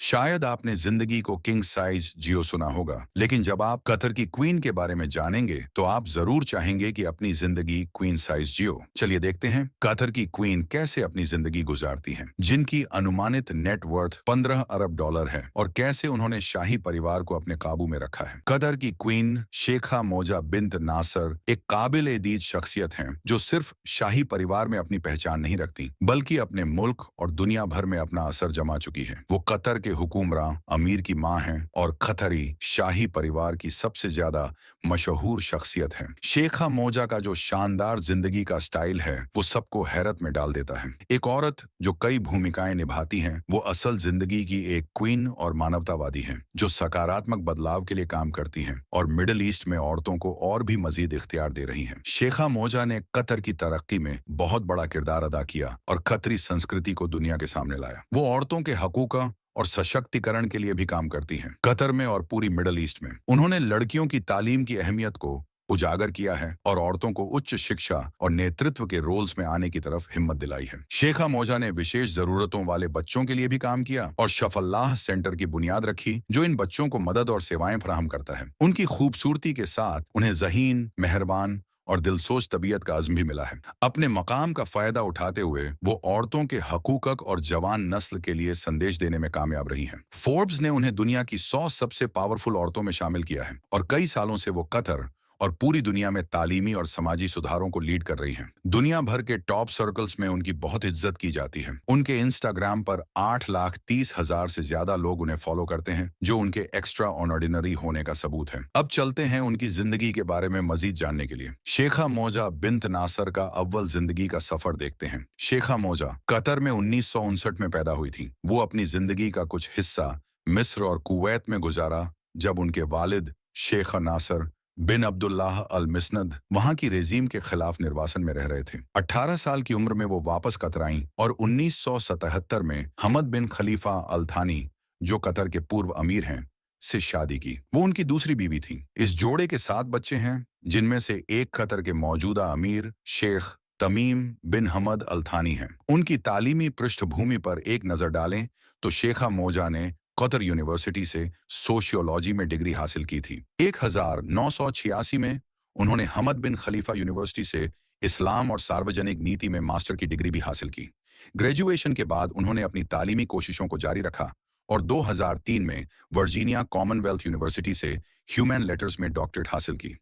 शायद आपने जिंदगी को किंग साइज जियो सुना होगा, लेकिन जब आप कतर की क्वीन के बारे में जानेंगे तो आप जरूर चाहेंगे कि अपनी जिंदगी क्वीन साइज जियो। चलिए देखते हैं कतर की क्वीन कैसे अपनी जिंदगी गुजारती हैं, जिनकी अनुमानित नेट वर्थ 15 अरब डॉलर है और कैसे उन्होंने शाही परिवार को अपने काबू में रखा है। कतर की क्वीन शेखा मोजा बिन्त नासर एक काबिल एदीद शख्सियत हैं जो सिर्फ शाही परिवार में अपनी पहचान नहीं रखती बल्कि अपने मुल्क और दुनिया भर में अपना असर जमा चुकी है। वो कतर के हुकुमरां अमीर की मां हैं और खतरी शाही परिवार की सबसे ज्यादा मशहूर शख्सियत है। शेखा मोजा का जो शानदार जिंदगी का स्टाइल है वो सबको हैरत में डाल देता है। एक औरत जो कई भूमिकाएं निभाती हैं, वो असल जिंदगी की एक क्वीन और मानवतावादी है जो सकारात्मक बदलाव के लिए काम करती हैं और मिडिल ईस्ट में औरतों को और भी मजीद इख्तियार दे रही हैं। शेखा मोजा ने कतर की तरक्की में बहुत बड़ा किरदार अदा किया और कतरी संस्कृति को दुनिया के सामने लाया। वो औरतों के हकूक और सशक्तिकरण के लिए भी काम करती हैं। कतर में और पूरी मिडिल ईस्ट में उन्होंने लड़कियों की तालीम की अहमियत को उजागर किया है और औरतों को उच्च शिक्षा और नेतृत्व के रोल्स में आने की तरफ हिम्मत दिलाई है। शेखा मोजा ने विशेष जरूरतों वाले बच्चों के लिए भी काम किया और शफल्लाह सेंटर की बुनियाद रखी जो इन बच्चों को मदद और सेवाएं फराहम करता है। उनकी खूबसूरती के साथ उन्हें ज़हीन, मेहरबान और दिलसोच तबीयत का अज़्म भी मिला है। अपने मकाम का फायदा उठाते हुए वो औरतों के हकूक़ और जवान नस्ल के लिए संदेश देने में कामयाब रही हैं। फोर्ब्स ने उन्हें दुनिया की 100 सबसे पावरफुल औरतों में शामिल किया है और कई सालों से वो कतर और पूरी दुनिया में तालीमी और समाजी सुधारों को लीड कर रही हैं। दुनिया भर के टॉप सर्कल्स में उनकी बहुत इज्जत की जाती है। उनके इंस्टाग्राम पर 8,30,000 से ज्यादा लोग उन्हें फॉलो करते हैं, जो उनके एक्स्ट्रा ऑर्डिनरी होने का सबूत है। अब चलते हैं उनकी जिंदगी के बारे में मजीद जानने के लिए। शेखा मोजा बिन्त नासर का अव्वल जिंदगी का सफर देखते हैं। शेखा मोजा कतर में 1959 में पैदा हुई थी। वो अपनी जिंदगी का कुछ हिस्सा मिस्र और कुवैत में गुजारा जब उनके वालिद शेख नासर बिन अब्दुल्लाह अल मिस्नद वहां की रेजीम के खिलाफ निर्वासन में रह रहे थे। 18 साल की उम्र में वो वापस कतर आईं और 1977 में हमद बिन खलीफा अल थानी, जो कतर के पूर्व अमीर हैं, से शादी की। वो उनकी दूसरी बीवी थी। इस जोड़े के 7 बच्चे हैं, जिनमें से एक कतर के मौजूदा अमीर शेख तमीम बिन हमद अल थानी हैं। उनकी तालीमी पृष्ठभूमि पर एक नजर डालें तो शेखा मोजा ने कतर यूनिवर्सिटी से सोशियोलॉजी में डिग्री हासिल की थी। 1986 में उन्होंने हमद बिन खलीफा यूनिवर्सिटी से इस्लाम और सार्वजनिक नीति में मास्टर की डिग्री भी हासिल की। ग्रेजुएशन के बाद उन्होंने अपनी तालीमी कोशिशों को जारी रखा और 2003 में वर्जीनिया कॉमनवेल्थ यूनिवर्सिटी से ह्यूमन लेटर्स में डॉक्टरेट हासिल की।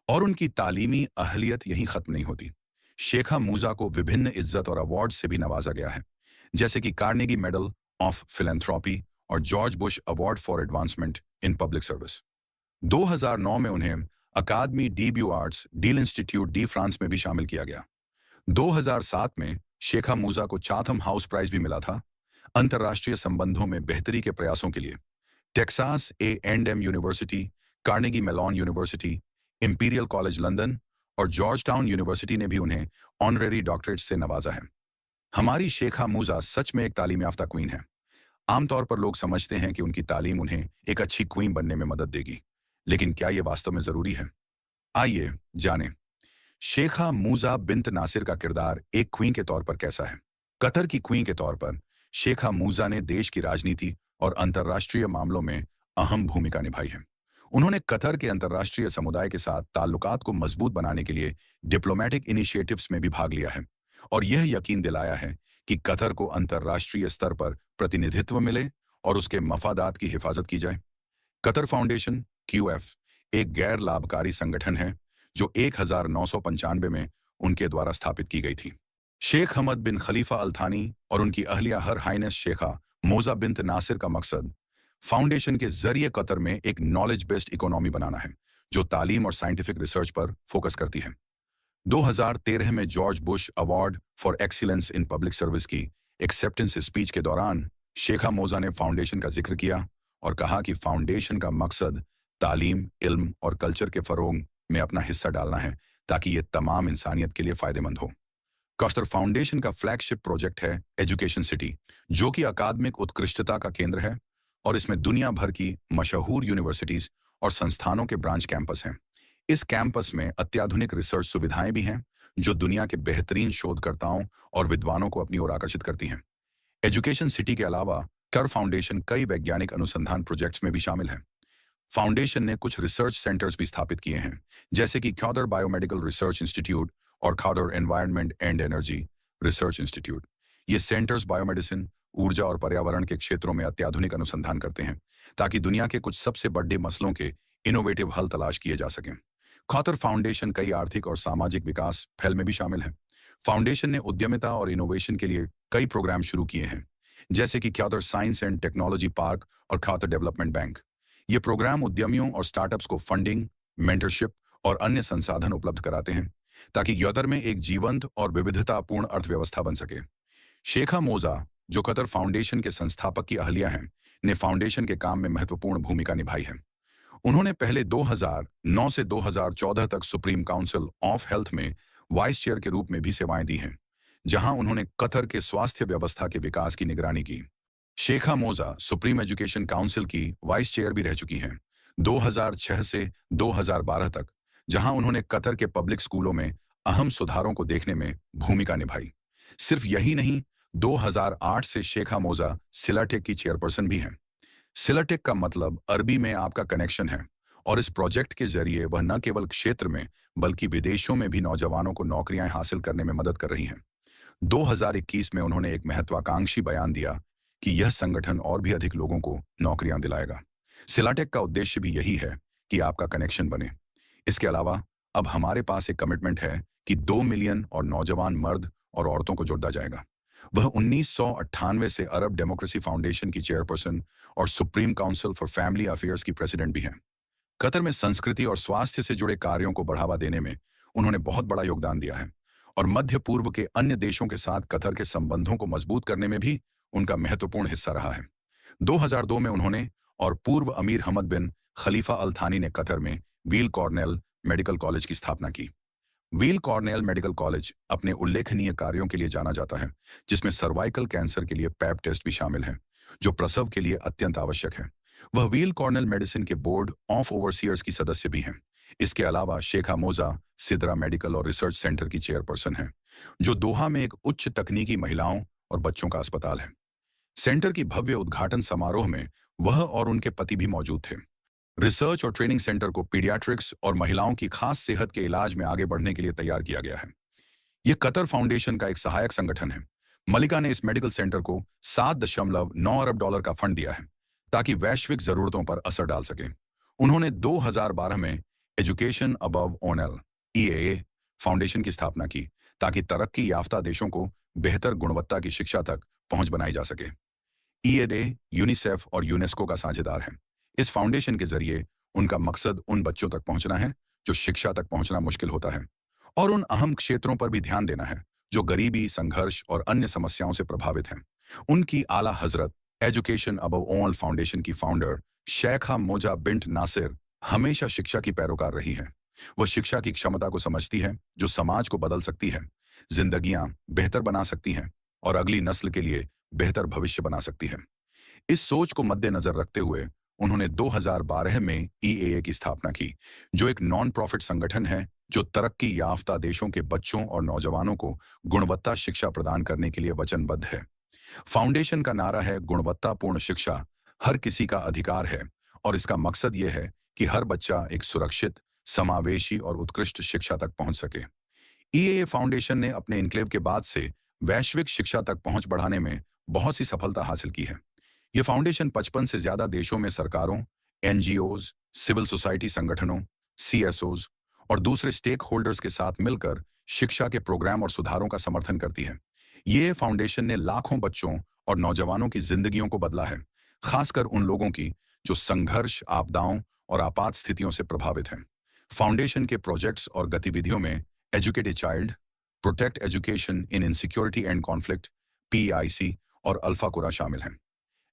और उनकी तालीमी अहलियत यहीं खत्म नहीं होती। शेखा मूजा को विभिन्न इज्जत और अवार्ड से भी नवाजा गया है, जैसे कि कार्नेगी मेडल ऑफ फिलैंथ्रोपी और George Bush award for advancement in public service. 2009 में उन्हें Academie de Beaux Arts de l Institut de France में भी शामिल किया गया। 2007 में शेखा मूजा को चाथम हाउस प्राइज भी मिला था, अंतर्राष्ट्रीय संबंधों में बेहतरी के प्रयासों के लिए। Texas A&M university, Carnegie Mellon university, imperial college London और जॉर्ज टाउन यूनिवर्सिटी ने भी उन्हें ऑनरेरी डॉक्टरेट से नवाजा है। हमारी शेखा मूजा सच में एक तालीम याफ्ता क्वीन है। आमतौर पर लोग समझते हैं कि उनकी तालीम उन्हें एक अच्छी क्वीन बनने में मदद देगी, लेकिन क्या यह वास्तव में जरूरी है? आइए जानें शेखा मूजा बिन्त नासिर का किरदार एक क्वीन के तौर पर कैसा है। कतर की क्वीन के तौर पर शेखा मूजा ने देश की राजनीति और अंतर्राष्ट्रीय मामलों में अहम भूमिका निभाई है। उन्होंने कतर के अंतर्राष्ट्रीय समुदाय के साथ ताल्लुकात को मजबूत बनाने के लिए डिप्लोमेटिक इनिशिएटिव्स में भी भाग लिया है और यह यकीन दिलाया है कि कतर को अंतर्राष्ट्रीय स्तर पर प्रतिनिधित्व मिले और उसके मफादात की हिफाजत की जाए। कतर फाउंडेशन QF एक गैर लाभकारी संगठन है जो 1995 में उनके द्वारा स्थापित की गई थी। शेख हमद बिन खलीफा अल थानी और उनकी अहलिया हर हाइनेस शेखा मोजा बिन्त नासिर का मकसद फाउंडेशन के जरिए कतर में एक नॉलेज बेस्ड इकोनॉमी बनाना है जो तालीम और साइंटिफिक रिसर्च पर फोकस करती है। 2013 में George Bush award for excellence in public service की एक्सेप्टेंस स्पीच के दौरान शेखा मोजा ने फाउंडेशन का जिक्र किया और कहा कि फाउंडेशन का मकसद तालीम, इल्म और कल्चर के फरोग में अपना हिस्सा डालना है ताकि ये तमाम इंसानियत के लिए फायदेमंद हो। कतर फाउंडेशन का फ्लैगशिप प्रोजेक्ट है एजुकेशन सिटी, जो कि अकादमिक उत्कृष्टता का केंद्र है और इसमें दुनिया भर की मशहूर यूनिवर्सिटीज और संस्थानों के ब्रांच कैंपस हैं। इस कैंपस में अत्याधुनिक रिसर्च सुविधाएं भी हैं जो दुनिया के बेहतरीन शोधकर्ताओं और विद्वानों को अपनी ओर आकर्षित करती हैं। एजुकेशन सिटी के अलावा कर फाउंडेशन कई वैज्ञानिक अनुसंधान प्रोजेक्ट्स में भी शामिल है। फाउंडेशन ने कुछ रिसर्च सेंटर्स भी स्थापित किए हैं, जैसे कि ख्योदर बायोमेडिकल रिसर्च इंस्टीट्यूट और Qatar environment and energy research institute. ये सेंटर्स बायोमेडिसिन, ऊर्जा और पर्यावरण के क्षेत्रों में अत्याधुनिक अनुसंधान करते हैं, ताकि दुनिया के कुछ सबसे बड़े मसलों के इनोवेटिव हल तलाश किए जा सकें। खौतर फाउंडेशन कई आर्थिक और सामाजिक विकास पहल में भी शामिल है। फाउंडेशन ने उद्यमिता और इनोवेशन के लिए कई प्रोग्राम शुरू किए हैं, जैसे कि ख्योदर साइंस एंड टेक्नोलॉजी पार्क और ख्योदर डेवलपमेंट बैंक। ये प्रोग्राम उद्यमियों और स्टार्टअप्स को फंडिंग, मेंटरशिप और अन्य संसाधन उपलब्ध कराते हैं, ताकि ख्योदर में एक जीवंत और विविधतापूर्ण अर्थव्यवस्था बन सके। शेखा मोजा, जो कतर फाउंडेशन के संस्थापक की अहलिया हैं, ने फाउंडेशन के काम में महत्वपूर्ण भूमिका निभाई है। उन्होंने पहले 2009 से 2014 तक सुप्रीम काउंसिल ऑफ हेल्थ में वाइस चेयर के रूप में भी सेवाएं दी हैं, जहां उन्होंने कतर के स्वास्थ्य व्यवस्था के विकास की निगरानी की। शेखा मोजा सुप्रीम एजुकेशन काउंसिल की वाइस चेयर भी रह चुकी हैं 2006 से 2012 तक, जहां उन्होंने कतर के पब्लिक स्कूलों में अहम सुधारों को देखने में भूमिका निभाई। सिर्फ यही नहीं, 2008 से शेखा मोजा सिलाटेक की चेयरपर्सन भी हैं। सिलाटेक का मतलब अरबी में आपका कनेक्शन है, और इस प्रोजेक्ट के जरिए वह न केवल क्षेत्र में बल्कि विदेशों में भी नौजवानों को नौकरियां हासिल करने में मदद कर रही हैं। 2021 में उन्होंने एक महत्वाकांक्षी बयान दिया कि यह संगठन और भी अधिक लोगों को नौकरियां दिलाएगा। सिलाटेक का उद्देश्य भी यही है कि आपका कनेक्शन बने। इसके अलावा अब हमारे पास एक कमिटमेंट है कि 2 मिलियन और नौजवान मर्द और औरतों को जोड़ा जाएगा। वह 1998 से अरब डेमोक्रेसी फाउंडेशन की चेयरपर्सन और supreme council for family affairs की प्रेसिडेंट भी हैं। कतर में संस्कृति और स्वास्थ्य से जुड़े कार्यों को बढ़ावा देने में उन्होंने बहुत बड़ा योगदान दिया है, और मध्य पूर्व के अन्य देशों के साथ कतर के संबंधों को मजबूत करने में भी उनका महत्वपूर्ण हिस्सा रहा है। 2002 में उन्होंने और पूर्व अमीर हमद बिन खलीफा अल थानी ने कतर में व्हील कॉर्नेल मेडिकल कॉलेज की स्थापना की। व्हील कॉर्नेल मेडिकल कॉलेज अपने उल्लेखनीय कार्यों के लिए जाना जाता है, जिसमें सर्वाइकल कैंसर के लिए पैप टेस्ट भी शामिल है, जो प्रसव के लिए अत्यंत आवश्यक है। वह व्हील कॉर्नेल मेडिसिन के बोर्ड ऑफ ओवरसियर्स की सदस्य भी हैं। इसके अलावा शेखा मोजा सिदरा मेडिकल और रिसर्च सेंटर की चेयरपर्सन है, जो दोहा में एक उच्च तकनीकी महिलाओं और बच्चों का अस्पताल है। सेंटर की भव्य उद्घाटन समारोह में वह और उनके पति भी मौजूद थे। रिसर्च और ट्रेनिंग सेंटर को पीडियाट्रिक्स और महिलाओं की खास सेहत के इलाज में आगे बढ़ने के लिए तैयार किया गया है। यह कतर फाउंडेशन का एक सहायक संगठन है। मलिका ने इस मेडिकल सेंटर को $7.9 अरब का फंड दिया है, ताकि वैश्विक जरूरतों पर असर डाल सके। उन्होंने 2012 में एजुकेशन अबव ऑनल (EAA) फाउंडेशन की स्थापना की, ताकि तरक्की याफ्ता देशों को बेहतर गुणवत्ता की शिक्षा तक पहुंच बनाई जा सके। EAA यूनिसेफ और यूनेस्को का साझेदार है। इस फाउंडेशन के जरिए उनका मकसद उन बच्चों तक पहुंचना है जो शिक्षा तक पहुंचना मुश्किल होता है, और उन अहम क्षेत्रों पर भी ध्यान देना है जो गरीबी, संघर्ष और अन्य समस्याओं से प्रभावित हैं। उनकी आला हजरत एजुकेशन अबव ऑल फाउंडेशन की फाउंडर शेखा मोजा बिन्ट नासिर हमेशा शिक्षा की पैरोकार रही है। वह शिक्षा की क्षमता को समझती है, जो समाज को बदल सकती है, जिंदगियां बेहतर बना सकती हैं और अगली नस्ल के लिए बेहतर भविष्य बना सकती है। इस सोच को मद्देनजर रखते हुए उन्होंने 2012 में EAA की स्थापना की, जो एक नॉन प्रॉफिट संगठन है जो तरक्की याफ्ता देशों के बच्चों और नौजवानों को गुणवत्ता शिक्षा प्रदान करने के लिए वचनबद्ध है। फाउंडेशन का नारा है, गुणवत्तापूर्ण शिक्षा हर किसी का अधिकार है, और इसका मकसद यह है कि हर बच्चा एक सुरक्षित, समावेशी और उत्कृष्ट शिक्षा तक पहुंच सके। EAA फाउंडेशन ने अपने इनक्लेव के बाद से वैश्विक शिक्षा तक पहुंच बढ़ाने में बहुत सी सफलता हासिल की है। यह फाउंडेशन 55 से ज्यादा देशों में सरकारों, NGOs, सिविल सोसाइटी संगठनों, CSOs और दूसरे स्टेक होल्डर्स के साथ मिलकर शिक्षा के प्रोग्राम और सुधारों का समर्थन करती है। ये फाउंडेशन ने लाखों बच्चों और नौजवानों की जिंदगियों को बदला है, खासकर उन लोगों की जो संघर्ष, आपदाओं और आपात स्थितियों से प्रभावित हैं। फाउंडेशन के प्रोजेक्ट्स और गतिविधियों में educate a child, protect education in insecurity and conflict (PEIC) और अल्फा कुरा शामिल हैं।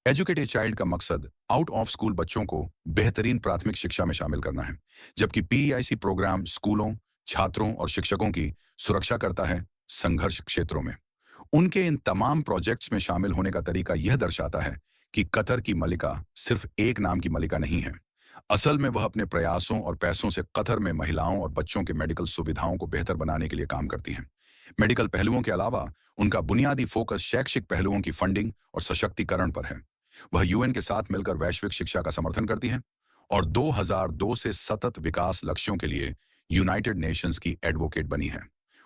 एजुकेट ए चाइल्ड का मकसद आउट ऑफ स्कूल बच्चों को बेहतरीन प्राथमिक शिक्षा में शामिल करना है, जबकि PEIC प्रोग्राम स्कूलों, छात्रों और शिक्षकों की सुरक्षा करता है संघर्ष क्षेत्रों में। उनके इन तमाम प्रोजेक्ट्स में शामिल होने का तरीका यह दर्शाता है कि कतर की मलिका सिर्फ एक नाम की मलिका नहीं है। असल में वह अपने प्रयासों और पैसों से कतर में महिलाओं और बच्चों के मेडिकल सुविधाओं को बेहतर बनाने के लिए काम करती हैं। मेडिकल पहलुओं के अलावा उनका बुनियादी फोकस शैक्षिक पहलुओं की फंडिंग और सशक्तिकरण पर है। वह यूएन के साथ मिलकर वैश्विक शिक्षा का समर्थन करती हैं और 2002 से सतत विकास लक्ष्यों के लिए यूनाइटेड नेशंस की एडवोकेट बनी है।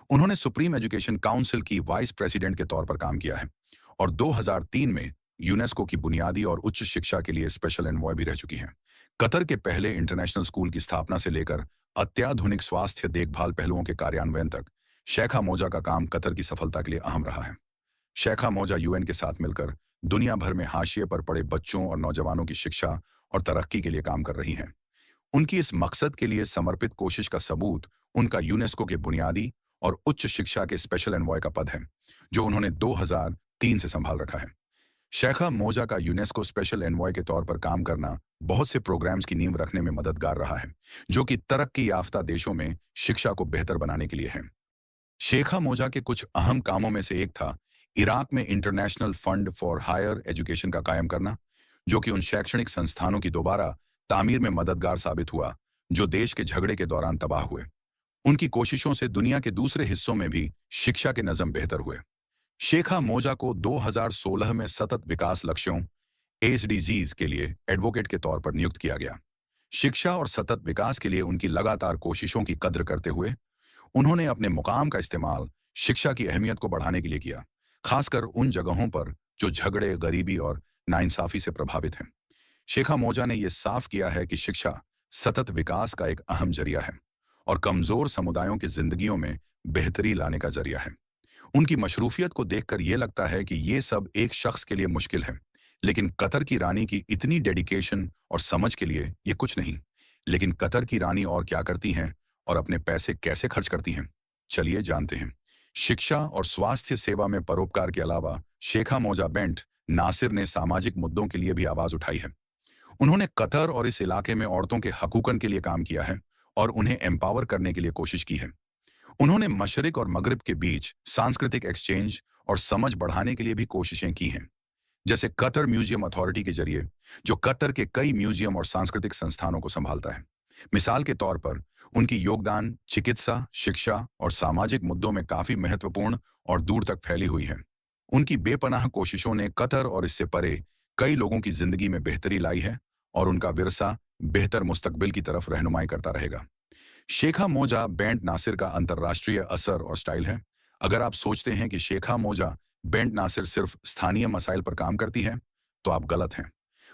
उन्होंने सुप्रीम एजुकेशन काउंसिल की वाइस प्रेसिडेंट के तौर पर काम किया है और 2003 में यूनेस्को की बुनियादी और उच्च शिक्षा के लिए स्पेशल एनवॉय भी रह चुकी हैं। कतर के पहले इंटरनेशनल स्कूल की स्थापना से लेकर अत्याधुनिक स्वास्थ्य देखभाल पहलुओं के कार्यान्वयन तक शेखा मोजा का काम कतर की सफलता के लिए अहम रहा है। शेखा मोजा यूएन के साथ मिलकर दुनिया भर में हाशिए पर पड़े बच्चों और नौजवानों की शिक्षा और तरक्की के लिए काम कर रही हैं। उनकी इस मकसद के लिए समर्पित कोशिश का सबूत उनका यूनेस्को के बुनियादी और उच्च शिक्षा के स्पेशल एनवॉय का पद है, जो उन्होंने 2003 से संभाल रखा है। शेखा मोजा का यूनेस्को स्पेशल एनवॉय के तौर पर काम करना बहुत से प्रोग्राम्स की नींव रखने में मददगार रहा है, जो कि तरक्की याफ्ता देशों में शिक्षा को बेहतर बनाने के लिए है। शेखा मोजा के कुछ अहम कामों में से एक था इराक में international fund for higher education का कायम करना, जो कि उन शैक्षणिक संस्थानों की दोबारा तामीर में मददगार साबित हुआ जो देश के झगड़े के दौरान तबाह हुए। उनकी कोशिशों से दुनिया के दूसरे हिस्सों में भी शिक्षा के नज़म बेहतर हुए। शेखा मोजा को 2016 में सतत विकास लक्ष्यों एसडीजीज के लिए एडवोकेट के तौर पर नियुक्त किया गया। शिक्षा और सतत विकास के लिए उनकी लगातार कोशिशों की कद्र करते हुए उन्होंने अपने मुकाम का इस्तेमाल शिक्षा की अहमियत को बढ़ाने के लिए किया, खासकर उन जगहों पर जो झगड़े, गरीबी और नाइंसाफी से प्रभावित हैं। शेखा मोजा ने यह साफ किया है कि शिक्षा सतत विकास का एक अहम जरिया है और कमजोर समुदायों की जिंदगियों में बेहतरी लाने का जरिया है। उनकी मशरूफियत को देखकर यह लगता है कि ये सब एक शख्स के लिए मुश्किल है, लेकिन कतर की रानी की इतनी डेडिकेशन और समझ के लिए ये कुछ नहीं। लेकिन कतर की रानी और क्या करती हैं और अपने पैसे कैसे खर्च करती हैं, चलिए जानते हैं। शिक्षा और स्वास्थ्य सेवा में परोपकार के अलावा शेखा मोजा बेंट नासिर ने सामाजिक मुद्दों के लिए भी आवाज उठाई है। उन्होंने कतर और इस इलाके में औरतों के हकूकन के लिए काम किया है और उन्हें एम्पावर करने के लिए कोशिश की है। उन्होंने मशरिक और मगरिब के बीच सांस्कृतिक एक्सचेंज और समझ बढ़ाने के लिए भी कोशिशें की हैं, जैसे कतर म्यूजियम अथॉरिटी के जरिए, जो कतर के कई म्यूजियम और सांस्कृतिक संस्थानों को संभालता है। मिसाल के तौर पर उनकी योगदान चिकित्सा, शिक्षा और सामाजिक मुद्दों में काफी महत्वपूर्ण और दूर तक फैली हुई है। उनकी बेपनाह कोशिशों ने कतर और इससे परे कई लोगों की जिंदगी में बेहतरी लाई है और उनका विरसा बेहतर मुस्तकबिल की तरफ रहनुमाई करता रहेगा। शेखा मोजा बेंट नासिर का अंतर्राष्ट्रीय असर और स्टाइल है। अगर आप सोचते हैं कि शेखा मोजा बेंट नासिर सिर्फ स्थानीय मसाइल पर काम करती है, तो आप गलत हैं।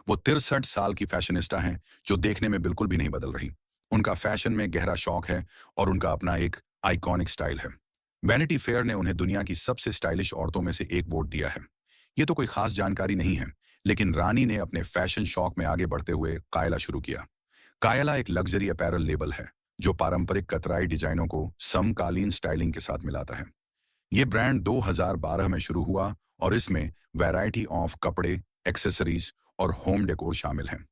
वो 63 साल की फैशनिस्टा हैं जो देखने में बिल्कुल भी नहीं बदल रही। उनका फैशन में गहरा शौक है और उनका अपना एक आइकॉनिक स्टाइल है। वैनिटी फेयर ने उन्हें दुनिया की सबसे स्टाइलिश औरतों में से एक वोट दिया है। ये तो कोई खास जानकारी नहीं है, लेकिन रानी ने अपने फैशन शौक में आगे बढ़ते हुए कायला शुरू किया। कायला एक लग्जरी अपैरल लेबल है जो पारंपरिक कतराई डिजाइनों को समकालीन स्टाइलिंग के साथ मिलाता है। ये ब्रांड 2012 में शुरू हुआ और इसमें वैरायटी ऑफ कपड़े, एक्सेसरीज और होम डेकोर शामिल हैं।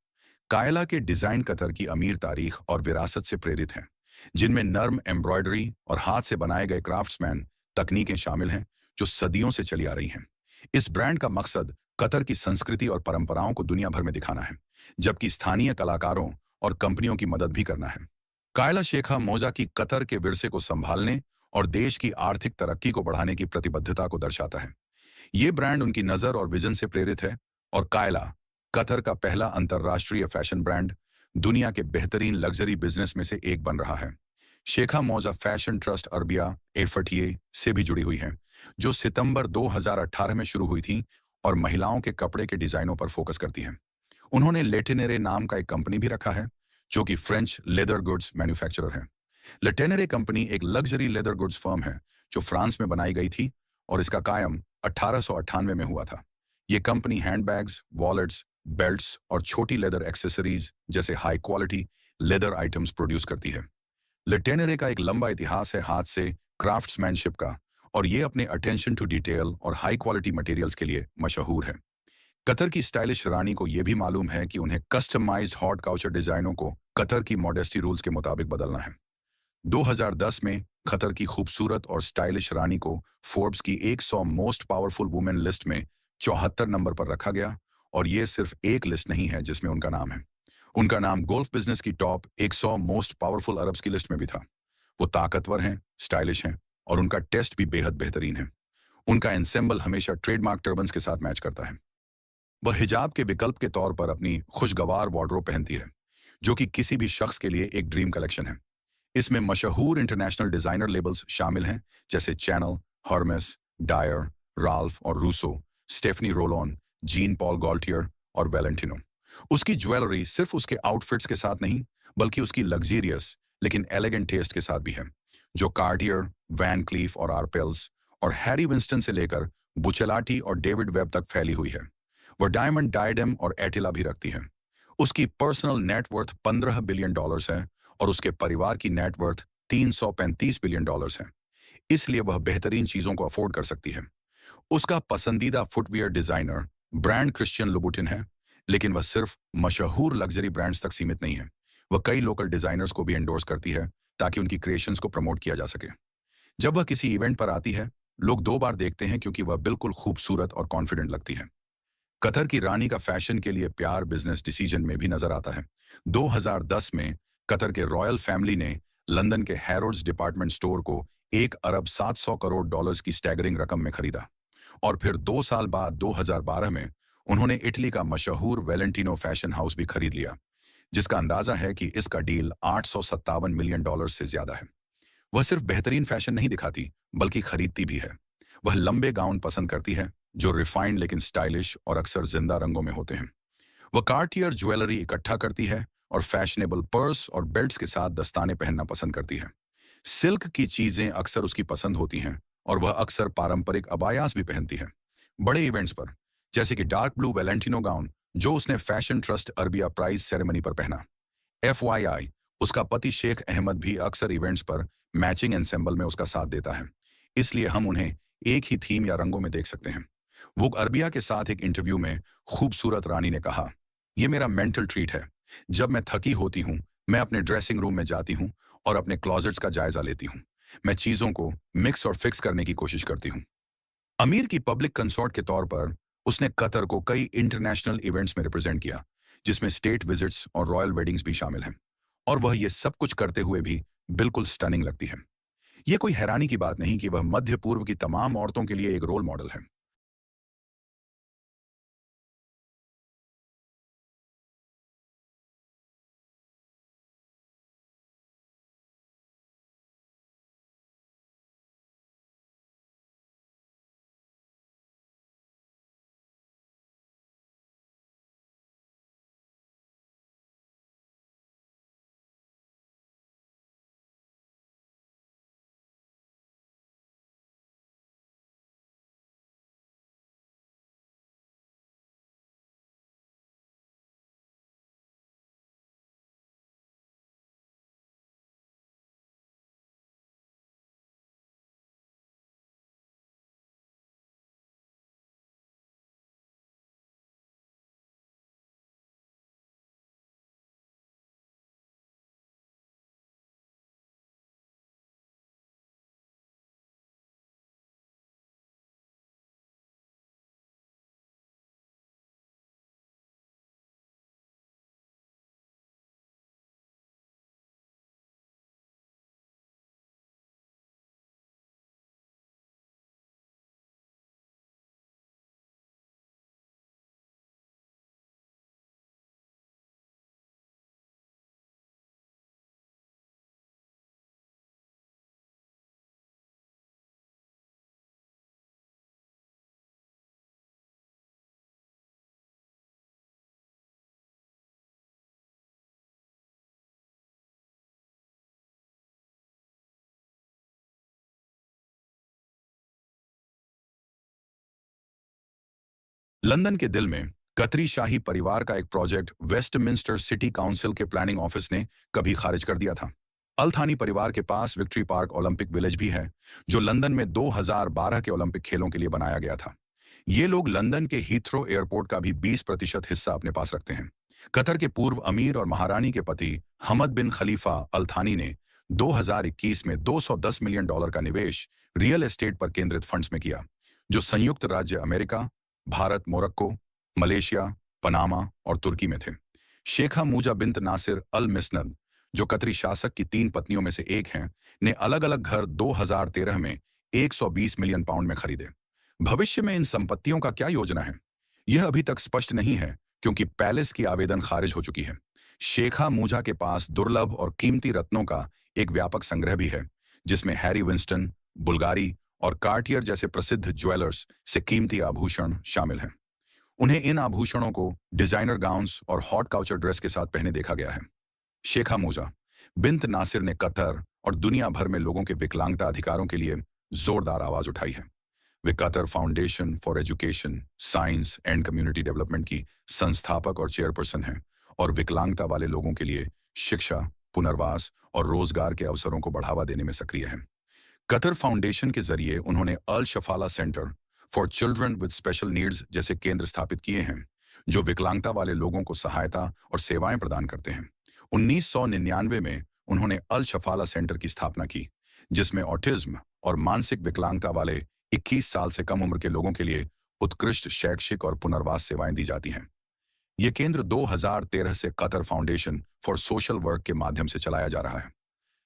कायला के डिजाइन कतर की अमीर तारीख और विरासत से प्रेरित हैं, जिनमें नर्म एम्ब्रॉयडरी और हाथ से बनाए गए क्राफ्ट्समैन तकनीकें शामिल हैं जो सदियों से चली आ रही हैं। इस ब्रांड का मकसद कतर की संस्कृति और परंपराओं को दुनिया भर में दिखाना है, जबकि स्थानीय कलाकारों और कंपनियों की मदद भी करना है। कायला शेखा मोजा की कतर के विरसे को संभालने और देश की आर्थिक तरक्की को बढ़ाने की प्रतिबद्धता को दर्शाता है। ये ब्रांड उनकी नजर और विजन से प्रेरित है और कायला कतर का पहला अंतर्राष्ट्रीय फैशन ब्रांड दुनिया के बेहतरीन लग्जरी बिजनेस में से एक बन रहा है। शेखा मोजा फैशन ट्रस्ट अरबिया एफटीए से भी जुड़ी हुई है, जो सितंबर 2018 में शुरू हुई थी और महिलाओं के कपड़े के डिजाइनों पर फोकस करती है। उन्होंने लेटेनेरे नाम का एक कंपनी भी रखा है, जो कि फ्रेंच लेदर गुड्स मैन्युफैक्चरर है। लेटेनेरे कंपनी एक लग्जरी लेदर गुड्स फर्म है जो फ्रांस में बनाई गई थी और इसका कायम 1898 में हुआ था। ये कंपनी हैंडबैग्स, वॉलेट्स, बेल्ट्स और छोटी लेदर एक्सेसरीज जैसे high quality leather items produce करती है। लेटेनेरे का एक लंबा इतिहास है हाथ से क्राफ्ट्समैनशिप का, और ये अपने अटेंशन टू डिटेल और हाई क्वालिटी मटेरियल्स के लिए मशहूर है। कतर की स्टाइलिश रानी को यह भी मालूम है कि उन्हें कस्टमाइज्ड हॉट काउचर डिजाइनों को कतर की मॉडेस्टी रूल्स के मुताबिक बदलना है। 2010 में कतर की खूबसूरत और स्टाइलिश रानी को फोर्ब्स की 100 मोस्ट पावरफुल वुमेन लिस्ट में 74 नंबर पर रखा गया, और ये सिर्फ एक लिस्ट नहीं है जिसमें उनका नाम है। उनका नाम गोल्फ बिजनेस की टॉप 100 मोस्ट पावरफुल अरब्स की लिस्ट में भी था। वो ताकतवर हैं, स्टाइलिश हैं और उनका टेस्ट भी बेहद बेहतरीन है। उनका एंसेंबल हमेशा ट्रेडमार्क टर्बन्स के साथ मैच करता है। वह हिजाब के विकल्प के तौर पर अपनी खुशगवार वार्डरोब पहनती है, जो कि किसी भी शख्स के लिए एक ड्रीम कलेक्शन है। इसमें मशहूर इंटरनेशनल डिजाइनर लेबल्स शामिल हैं, जैसे चैनल, हर्मेस, डायर, राल्फ और Rousseau, Stephanie roll on, Jean Paul गॉल्टियर और वैलेंटिनो। उसकी ज्वेलरी सिर्फ उसके आउटफिट्स के साथ नहीं, बल्कि उसकी लग्जीरियस लेकिन एलिगेंट टेस्ट के साथ भी है, जो कार्टियर, वैन क्लीफ और आर्पेल्स और हैरी विंस्टन से लेकर बुचेलाटी और डेविड वेब तक फैली हुई है। वह डायमंड डायडेम और एटिला भी रखती है। उसकी पर्सनल नेटवर्थ $15 बिलियन है और उसके परिवार की नेटवर्थ $335 बिलियन है। इसलिए वह बेहतरीन चीजों को अफोर्ड कर सकती है। उसका पसंदीदा फुटवियर डिजाइनर ब्रांड क्रिश्चियन लुबुटिन है, लेकिन वह सिर्फ मशहूर लग्जरी ब्रांड्स तक सीमित नहीं है। वह कई लोकल डिजाइनर्स को भी एंडोर्स करती है, ताकि उनकी क्रिएशंस को प्रमोट किया जा सके। जब वह किसी इवेंट पर आती है, लोग 2 बार देखते हैं, क्योंकि वह बिल्कुल खूबसूरत और कॉन्फिडेंट लगती है। कतर की रानी का फैशन के लिए प्यार बिजनेस डिसीजन में भी नजर आता है। 2010 में कतर के रॉयल फैमिली ने लंदन के हैरोड्स डिपार्टमेंट स्टोर को 1 अरब 700 करोड़ डॉलर्स की स्टैगरिंग रकम में खरीदा। और फिर 2 साल बाद 2012 में उन्होंने इटली का मशहूर वेलेंटिनो फैशन हाउस भी खरीद लिया, जिसका अंदाजा है कि इसका डील $857 मिलियन से ज्यादा है। वह सिर्फ बेहतरीन फैशन नहीं दिखाती, बल्कि खरीदती भी है। वह लंबे गाउन पसंद करती है, जो रिफाइंड लेकिन स्टाइलिश और अक्सर जिंदा रंगों में होते हैं। वह कार्टियर ज्वेलरी इकट्ठा करती है और फैशनेबल पर्स और बेल्ट्स के साथ दस्ताने पहनना पसंद करती है। सिल्क की चीजें अक्सर उसकी पसंद होती हैं और वह अक्सर पारंपरिक अबायास भी पहनती है, बड़े इवेंट्स पर, जैसे कि डार्क ब्लू वेलेंटिनो गाउन जो उसने fashion trust Arabia prize ceremony पर पहना। FYI, उसका पति शेख अहमद भी अक्सर इवेंट्स पर मैचिंग एंसेंबल में उसका साथ देता है, इसलिए हम उन्हें एक ही थीम या रंगों में देख सकते हैं। वो अरबिया के साथ एक इंटरव्यू में खूबसूरत रानी ने कहा, "यह मेरा मेंटल ट्रीट है। जब मैं थकी होती हूँ, मैं अपने ड्रेसिंग रूम में जाती हूँ और अपने क्लॉजेट्स का जायजा लेती हूँ। मैं चीजों को मिक्स और फिक्स करने की कोशिश करती हूँ।" अमीर की पब्लिक कंसोर्ट के तौर पर उसने कतर को कई इंटरनेशनल इवेंट्स में रिप्रेजेंट किया, जिसमें स्टेट विजिट्स और रॉयल वेडिंग्स भी शामिल हैं। और वह ये सब कुछ करते हुए भी बिल्कुल स्टनिंग लगती है। ये कोई हैरानी की बात नहीं कि वह मध्य पूर्व की तमाम औरतों के लिए एक रोल मॉडल है। लंदन के दिल में कतरी शाही परिवार का एक प्रोजेक्ट वेस्टमिंस्टर सिटी काउंसिल के प्लानिंग ऑफिस ने कभी खारिज कर दिया था। अल्थानी परिवार के पास विक्ट्री पार्क ओलंपिक विलेज भी है, जो लंदन में 2012 के ओलंपिक खेलों के लिए बनाया गया था। ये लोग लंदन के हीथ्रो एयरपोर्ट का भी 20% हिस्सा अपने पास रखते हैं। कतर के पूर्व अमीर और महारानी के पति हमद बिन खलीफा अल थानी ने 2021 में $210 मिलियन का निवेश रियल एस्टेट पर केंद्रित फंड्स में किया, जो संयुक्त राज्य America, Bharat, Morocco, Malaysia, Panama और तुर्की में थे। शेखा मूजा बिन्त नासिर अल मिस्नद, जो कतरी शासक की 3 पत्नियों में से एक हैं, ने अलग अलग घर 2013 में 120 मिलियन पाउंड में खरीदे। भविष्य में इन संपत्तियों का क्या योजना है? यह अभी तक स्पष्ट नहीं है क्योंकि पैलेस की आवेदन खारिज हो चुकी है। शेखा मूजा के पास दुर्लभ और कीमती रत्नों का एक व्यापक संग्रह भी है, जिसमें हैरी विंस्टन, बुल्गारी और कार्टियर जैसे प्रसिद्ध ज्वेलर्स से कीमती आभूषण शामिल हैं। उन्हें इन आभूषणों को डिजाइनर गाउन्स और हॉट काउचर ड्रेस के साथ पहने देखा गया है। शेखा मूजा बिन्त नासिर ने कतर और दुनिया भर में लोगों के विकलांगता अधिकारों के लिए जोरदार आवाज उठाई है। वे Qatar foundation for education, science and community development की संस्थापक और चेयरपर्सन हैं और विकलांगता वाले लोगों के लिए शिक्षा, पुनर्वास और रोजगार के अवसरों को बढ़ावा देने में सक्रिय हैं। कतर फाउंडेशन के जरिए उन्होंने Al Shafallah centre for children with special needs जैसे केंद्र स्थापित किए हैं, जो विकलांगता वाले लोगों को सहायता और सेवाएं प्रदान करते हैं। 1999 में उन्होंने अल शफाला सेंटर की स्थापना की, जिसमें ऑटिज्म और मानसिक विकलांगता वाले 21 साल से कम उम्र के लोगों के लिए उत्कृष्ट शैक्षिक और पुनर्वास सेवाएं दी जाती हैं। ये केंद्र 2013 से Qatar foundation for social work के माध्यम से चलाया जा रहा है।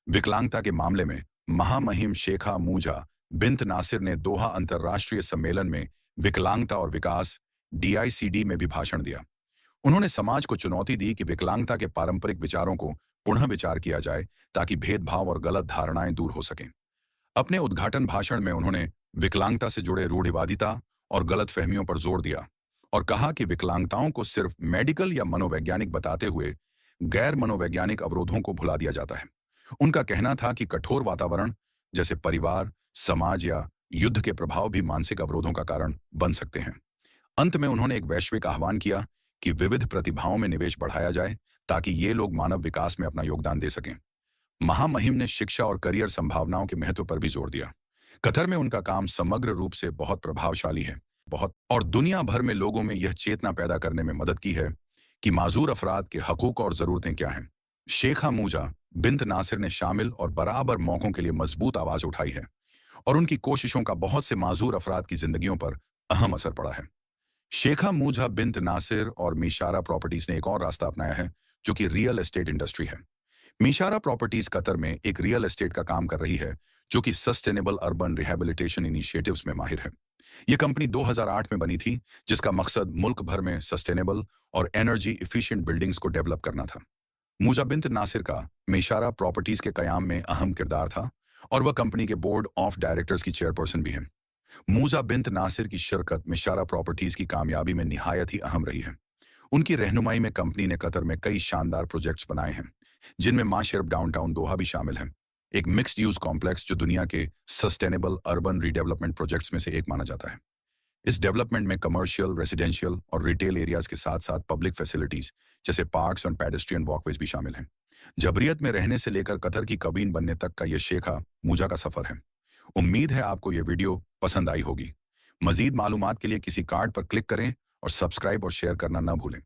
विकलांगता के मामले में महामहिम शेखा मूजा बिन्त नासिर ने दोहा अंतर्राष्ट्रीय सम्मेलन में विकलांगता और विकास DICD में भी भाषण दिया। उन्होंने समाज को चुनौती दी कि विकलांगता के पारंपरिक विचारों को पुनः विचार किया जाए ताकि भेदभाव और गलत धारणाएं दूर हो सकें। अपने उद्घाटन भाषण में उन्होंने विकलांगता से जुड़े रूढ़िवादिता और गलतफहमियों पर जोर दिया और कहा कि विकलांगताओं को सिर्फ मेडिकल या मनोवैज्ञानिक बताते हुए गैर मनोवैज्ञानिक अवरोधों को भुला दिया जाता है। उनका कहना था कि कठोर वातावरण जैसे परिवार, समाज या युद्ध के प्रभाव भी मानसिक अवरोधों का कारण बन सकते हैं। अंत में उन्होंने एक वैश्विक आह्वान किया कि विविध प्रतिभाओं में निवेश बढ़ाया जाए ताकि ये लोग मानव विकास में अपना योगदान दे सकें। महामहिम ने शिक्षा और करियर संभावनाओं के महत्व पर भी जोर दिया। कतर में उनका काम समग्र रूप से बहुत प्रभावशाली है और दुनिया भर में लोगों में यह चेतना पैदा करने में मदद की है कि माजूर अफराद के हकूक और जरूरतें क्या हैं। शेखा मूजा बिन्त नासिर ने शामिल और बराबर मौकों के लिए मजबूत आवाज उठाई है और उनकी कोशिशों का बहुत से माजूर अफराद की जिंदगियों पर अहम असर पड़ा है। शेखा मूजा बिन्त नासिर और मीशारा प्रॉपर्टीज ने एक और रास्ता अपनाया है, जो कि रियल एस्टेट इंडस्ट्री है। मीशारा प्रॉपर्टीज कतर में एक रियल एस्टेट का काम कर रही है, जो कि सस्टेनेबल अर्बन रिहेबिलिटेशन इनिशिएटिव्स में माहिर है। यह कंपनी 2008 में बनी थी, जिसका मकसद मुल्क भर में सस्टेनेबल और एनर्जी इफिशिएंट बिल्डिंग्स को डेवलप करना था। मूजा बिन्त नासिर का मीशारा प्रॉपर्टीज के कयाम में अहम किरदार था और वह कंपनी के बोर्ड ऑफ डायरेक्टर्स की चेयरपर्सन भी हैं। मूजा बिन्त नासिर की शिरकत मीशारा प्रॉपर्टीज की कामयाबी में निहायत ही अहम रही है। उनकी रहनुमाई में कंपनी ने कतर में कई शानदार प्रोजेक्ट्स बनाए हैं, जिनमें माशरफ डाउनटाउन दोहा भी शामिल है, एक मिक्स्ड यूज कॉम्प्लेक्स जो दुनिया के सस्टेनेबल अर्बन रीडेवलपमेंट प्रोजेक्ट्स में से एक माना जाता है। इस डेवलपमेंट में कमर्शियल, रेसिडेंशियल और रिटेल एरियाज के साथ साथ पब्लिक फैसिलिटीज जैसे पार्क्स और पेडेस्ट्रियन वॉकवेज भी शामिल हैं। जबरियत में रहने से लेकर कतर की कबीन बनने तक का यह शेखा मूजा का सफर है। उम्मीद है आपको यह वीडियो पसंद आई होगी। मजीद मालूमात के लिए किसी कार्ड पर क्लिक करें और सब्सक्राइब और शेयर करना न भूलें।